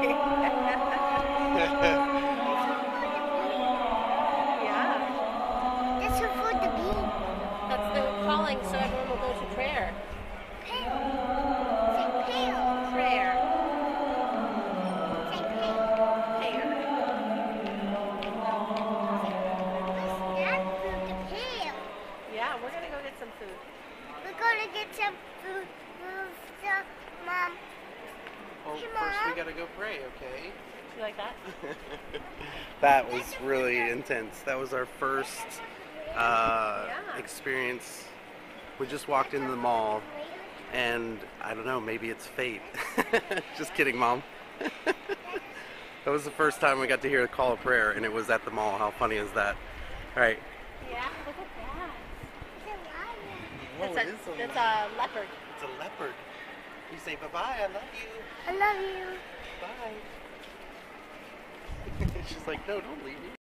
Yeah. That's so for the bee. That's the calling, so everyone will go to prayer. Pale. Say pale. Prayer. Say pale. Prayer. What's that for the pale? Yeah, we're gonna go get some food. We're gonna get some food with the mom. Well, Hey, first we Mom. gotta go pray, okay? You like that? That was really intense. That was our first experience. We just walked into the mall, and I don't know, maybe it's fate. Just kidding, Mom. That was the first time we got to hear the call of prayer, and it was at the mall. How funny is that? All right. Yeah, look at that. Oh, It's a leopard. It's a leopard. You say bye-bye, I love you. I love you. Bye. She's like, no, don't leave me.